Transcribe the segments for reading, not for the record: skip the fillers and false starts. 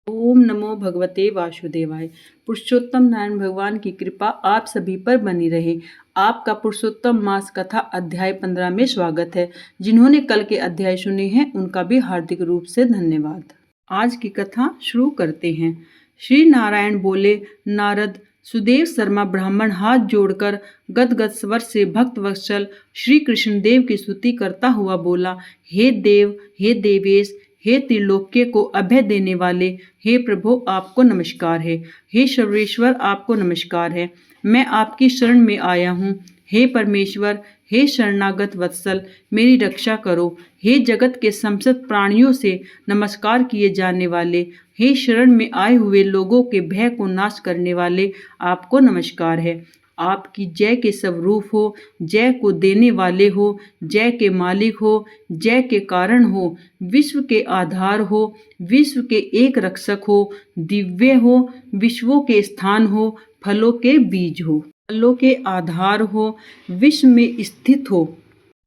ओम नमो भगवते वासुदेवाय। पुरुषोत्तम नारायण भगवान की कृपा आप सभी पर बनी रहे। आपका पुरुषोत्तम मास कथा अध्याय 15 में स्वागत है। जिन्होंने कल के अध्याय सुने हैं उनका भी हार्दिक रूप से धन्यवाद। आज की कथा शुरू करते हैं। श्री नारायण बोले, नारद, सुदेव शर्मा ब्राह्मण हाथ जोड़कर गदगद स्वर से भक्त वत्सल श्री कृष्ण देव की स्तुति करता हुआ बोला, हे देव, हे देवेश, हे त्रिलोक्य को अभय देने वाले, हे प्रभु आपको नमस्कार है। हे सर्वेश्वर आपको नमस्कार है। मैं आपकी शरण में आया हूँ। हे परमेश्वर, हे शरणागत वत्सल, मेरी रक्षा करो। हे जगत के समस्त प्राणियों से नमस्कार किए जाने वाले, हे शरण में आए हुए लोगों के भय को नाश करने वाले, आपको नमस्कार है। आपकी जय के स्वरूप हो, जय को देने वाले हो, जय के मालिक हो, जय के कारण हो, विश्व के आधार हो, विश्व के एक रक्षक हो, दिव्य हो, विश्वों के स्थान हो, फलों के बीज हो, फलों के आधार हो, विश्व में स्थित हो,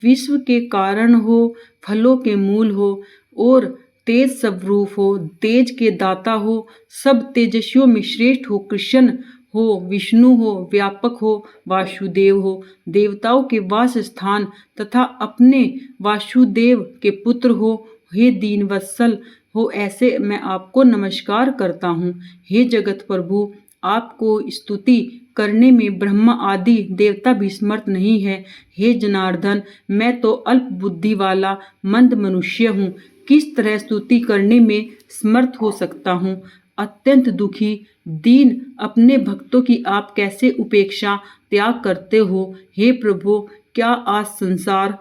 विश्व के कारण हो, फलों के मूल हो, और तेज स्वरूप हो, तेज के दाता हो, सब तेजस्वियों में श्रेष्ठ हो, कृष्ण हो, विष्णु हो, व्यापक हो, वासुदेव हो, देवताओं के वास स्थान तथा अपने वासुदेव के पुत्र हो, हे दीन वत्सल हो, ऐसे मैं आपको नमस्कार करता हूँ। हे जगत प्रभु, आपको स्तुति करने में ब्रह्मा आदि देवता भी समर्थ नहीं है। हे जनार्दन, मैं तो अल्प बुद्धि वाला मंद मनुष्य हूँ, किस तरह स्तुति करने में समर्थ हो सकता हूँ। अत्यंत दुखी दीन अपने भक्तों की आप कैसे उपेक्षा त्याग करते हो। हे प्रभु, क्या आज संसार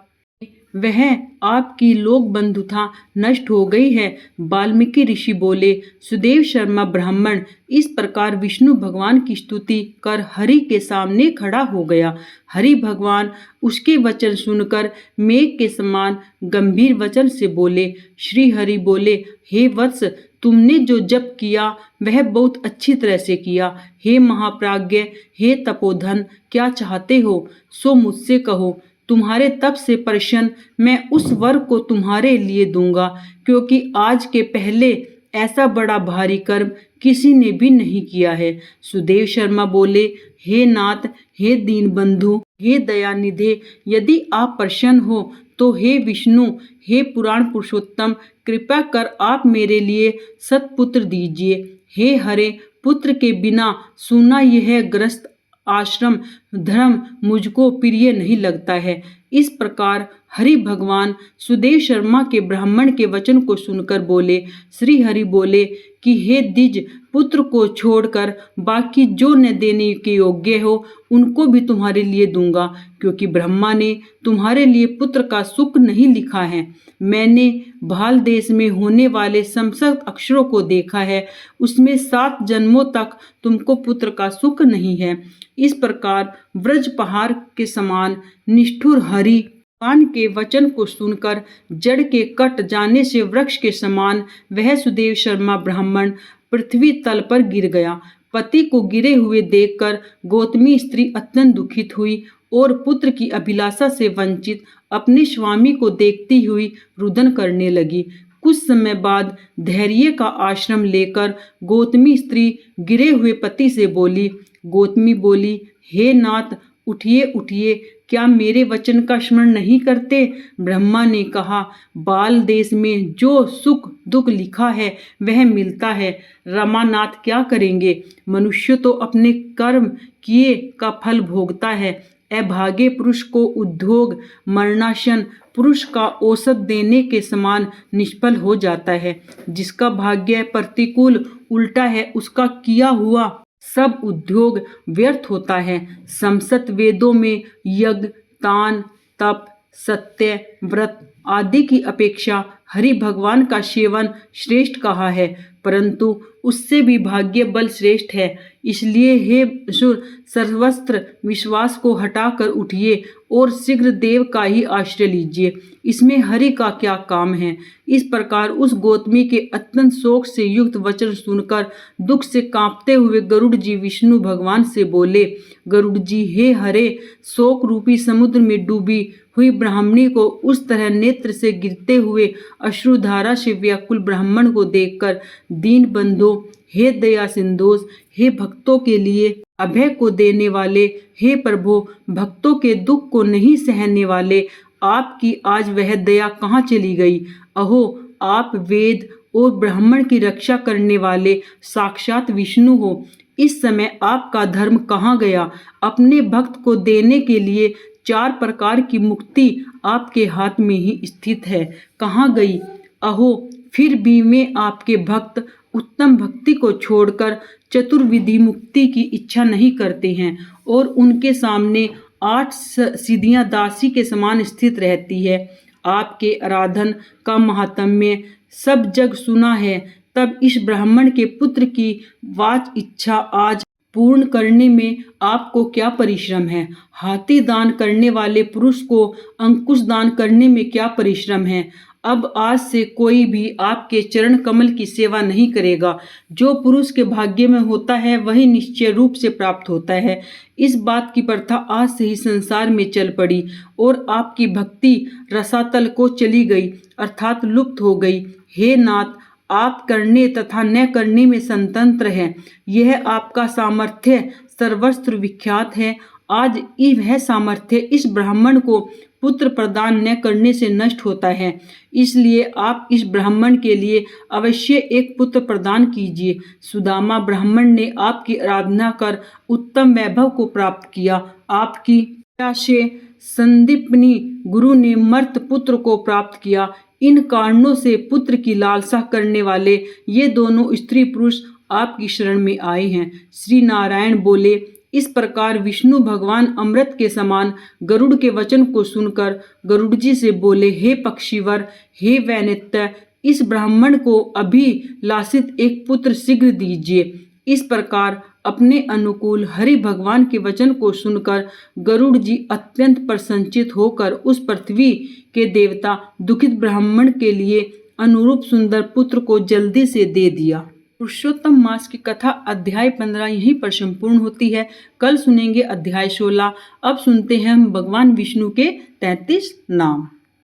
वह आपकी लोक बंधुता नष्ट हो गई है। वाल्मीकि ऋषि बोले, सुदेव शर्मा ब्राह्मण इस प्रकार विष्णु भगवान की स्तुति कर हरि के सामने खड़ा हो गया। हरि भगवान उसके वचन सुनकर मेघ के समान गंभीर वचन से बोले। श्री हरि बोले, हे वत्स, तुमने जो जप किया वह बहुत अच्छी तरह से किया। हे महाप्राज्ञ, हे तपोधन, क्या चाहते हो सो मुझसे कहो। तुम्हारे तप से प्रसन्न मैं उस वर को तुम्हारे लिए दूंगा, क्योंकि आज के पहले ऐसा बड़ा भारी कर्म किसी ने भी नहीं किया है। सुदेव शर्मा बोले, हे नाथ, हे दीन बंधु, हे दयानिधे, यदि आप प्रसन्न हो तो हे विष्णु, हे पुराण पुरुषोत्तम, कृपा कर आप मेरे लिए सत्पुत्र दीजिए। हे हरे, पुत्र के बिना सूना यह ग्रस्त आश्रम धर्म मुझको प्रिय नहीं लगता है। इस प्रकार हरि भगवान सुदेव शर्मा के ब्राह्मण के वचन को सुनकर बोले। श्री हरि बोले कि हे द्विज, पुत्र को छोड़कर बाकी जो न देने के योग्य हो उनको भी तुम्हारे लिए दूंगा, क्योंकि ब्रह्मा ने तुम्हारे लिए पुत्र का सुख नहीं लिखा है। मैंने भाल देश में होने वाले समस्त अक्षरों को देखा है, उसमें 7 जन्मों तक तुमको पुत्र का सुख नहीं है। इस प्रकार व्रज पहाड़ के समान निष्ठुर हरि भगवान के वचन को सुनकर जड़ के कट जाने से वृक्ष के समान वह सुदेव शर्मा ब्राह्मण पृथ्वी तल पर गिर गया। पति को गिरे हुए देखकर गौतमी स्त्री अत्यंत दुखित हुई और पुत्र की अभिलाषा से वंचित अपने स्वामी को देखती हुई रुदन करने लगी। कुछ समय बाद धैर्य का आश्रम लेकर गौतमी स्त्री गिरे हुए पति से बोली। गौतमी बोली, हे नाथ, उठिए उठिए, क्या मेरे वचन का स्मरण नहीं करते। ब्रह्मा ने कहा, बाल देश में जो सुख दुख लिखा है वह मिलता है। रमानाथ क्या करेंगे। मनुष्य तो अपने कर्म किए का फल भोगता है। अभागे पुरुष को उद्योग मरणासन पुरुष का औसत देने के समान निष्फल हो जाता है। जिसका भाग्य प्रतिकूल उल्टा है उसका किया हुआ सब उद्योग व्यर्थ होता है। समस्त वेदों में यज्ञ, दान, तप, सत्य, व्रत आदि की अपेक्षा हरि भगवान का सेवन श्रेष्ठ कहा है, परंतु उससे भी भाग्य बल श्रेष्ठ है। इसलिए हे असुर, सर्वस्त्र विश्वास को हटाकर उठिए और शीघ्र देव का ही आश्रय लीजिए। इसमें हरि का क्या काम है। इस प्रकार उस गौतमी के अत्यंत शोक से युक्त वचन सुनकर दुख से कांपते हुए गरुड़ जी विष्णु भगवान से बोले। गरुड़ जी, हे हरे, शोक रूपी समुद्र में डूबी हुई ब्राह्मणी को उस तरह नेत्र नेत्र से गिरते हुए अश्रुधारा से व्याकुल ब्राह्मण को देखकर दीन बंधो, हे दया सिंधोष, हे भक्तों के लिए अभय को देने वाले, हे प्रभु भक्तों के दुख को नहीं सहने वाले, आपकी आज वह दया कहाँ चली गई। अहो आप वेद और ब्राह्मण की रक्षा करने वाले साक्षात विष्णु हो, इस समय आपका धर्म कहाँ गया। अपने भक्त को देने के लिए 4 प्रकार की मुक्ति आपके हाथ में ही स्थित है, कहाँ गई। अहो फिर भी मैं आपके भक्त उत्तम भक्ति को छोड़कर चतुर्विधि मुक्ति की इच्छा नहीं करते हैं और उनके सामने 8 सिद्धियां दासी के समान स्थित रहती है। आपके आराधन का महात्म्य सब जग सुना है, तब इस ब्राह्मण के पुत्र की वाच इच्छा आज पूर्ण करने में आपको क्या परिश्रम है। हाथी दान करने वाले पुरुष को अंकुश दान करने में क्या परिश्रम है। अब आज से कोई भी आपके चरण कमल की सेवा नहीं करेगा। जो पुरुष के भाग्य में होता है वही निश्चय रूप से प्राप्त होता है। इस बात की प्रथा आज से ही संसार में चल पड़ी और आपकी भक्ति रसातल को चली गई, अर्थात लुप्त हो गई। हे नाथ, आप करने तथा न करने में स्वतंत्र हैं। यह आपका सामर्थ्य सर्वत्र विख्यात है। आज वह सामर्थ्य इस ब्राह्मण को पुत्र प्रदान न करने से नष्ट होता है, इसलिए आप इस ब्राह्मण के लिए अवश्य एक पुत्र प्रदान कीजिए। सुदामा ब्राह्मण ने आपकी आराधना कर उत्तम वैभव को प्राप्त किया। आपकी दया से संदीपनी गुरु ने मर्त पुत्र को प्राप्त किया। इन कारणों से पुत्र की लालसा करने वाले ये दोनों स्त्री पुरुष आपकी शरण में आए हैं। श्री नारायण बोले, इस प्रकार विष्णु भगवान अमृत के समान गरुड़ के वचन को सुनकर गरुड़ जी से बोले, हे पक्षीवर, हे वैनित्य, इस ब्राह्मण को अभी लासित एक पुत्र शीघ्र दीजिए। इस प्रकार अपने अनुकूल हरि भगवान के वचन को सुनकर गरुड़ जी अत्यंत प्रसन्नचित होकर उस पृथ्वी के देवता दुखित ब्राह्मण के लिए अनुरूप सुंदर पुत्र को जल्दी से दे दिया। पुरुषोत्तम मास की कथा अध्याय 15 यहीं पर संपूर्ण होती है। कल सुनेंगे अध्याय 16। अब सुनते हैं हम भगवान विष्णु के 33 नाम।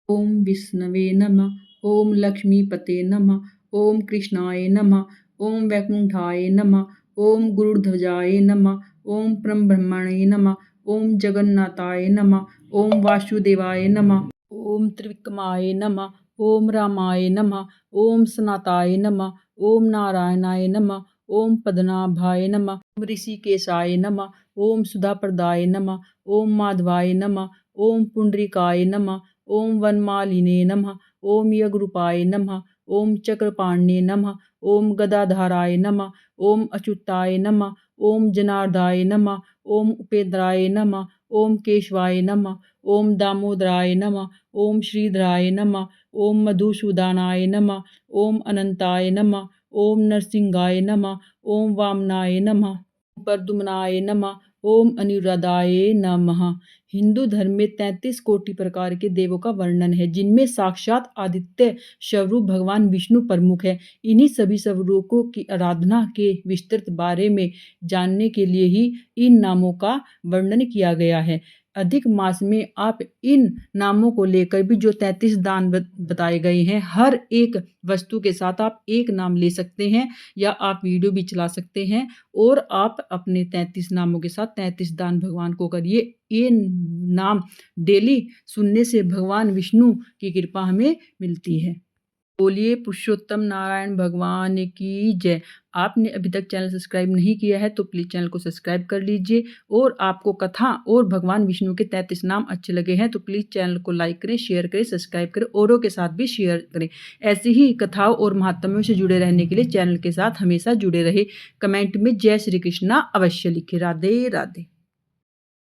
ओम विष्णवे नमः, ओम लक्ष्मीपते नमः, ओम कृष्णाय नमः, ओम वैकुंठाय नमः, ओम गुरुध्वजाय नमः, ओम परम ब्रह्मणे नमः, ओम जगन्नाथाय नमः, ओम वासुदेवाय नमः, ओम त्रिविक्रमाय नमः, ओम रामाय नमः, ओम सनाताय नमः, ओम नारायणाय नमः, ओम पद्मनाभाय नमः, ओम ऋषिकेशाय नमः, ओम सुधाप्रदाय नमः, ओम माधवाय नमः, ओम पुंडरीकाय नमः, ओम वनमालिने नमः, ओम यज्ञरूपाय नमः, ओम चक्रपाण्ये नमः, ओम गदाधाराय नमः, ओम अच्युताय नमः, ओम जनार्दाय नमः, ओम उपेन्द्राय नमः, ओम केशवाय नमः, ओम दामोदराय नमः, ओम श्रीधराय नमः, ओम मधुसूदनाय नमः, ओम अनंताय नमः, ओम नरसिंहाय नमः, ओम वामनाय नमः, ओम प्रद्युम्नाय नमः, ओम अनिरुद्धाय नमः। हिंदू धर्म में 33 कोटि प्रकार के देवों का वर्णन है, जिनमें साक्षात आदित्य स्वरूप भगवान विष्णु प्रमुख है। इन्हीं सभी स्वरूपों की आराधना के विस्तृत बारे में जानने के लिए ही इन नामों का वर्णन किया गया है। अधिक मास में आप इन नामों को लेकर भी जो 33 दान बताए गए हैं, हर एक वस्तु के साथ आप एक नाम ले सकते हैं या आप वीडियो भी चला सकते हैं और आप अपने 33 नामों के साथ 33 दान भगवान को करिए। ये नाम डेली सुनने से भगवान विष्णु की कृपा हमें मिलती है। बोलिए पुरुषोत्तम नारायण भगवान की जय। आपने अभी तक चैनल सब्सक्राइब नहीं किया है तो प्लीज़ चैनल को सब्सक्राइब कर लीजिए और आपको कथा और भगवान विष्णु के 33 नाम अच्छे लगे हैं तो प्लीज़ चैनल को लाइक करें, शेयर करें, सब्सक्राइब करें, औरों के साथ भी शेयर करें। ऐसी ही कथाओं और महात्म्यों से जुड़े रहने के लिए चैनल के साथ हमेशा जुड़े रहे। कमेंट में जय श्री कृष्णा अवश्य लिखें। राधे राधे।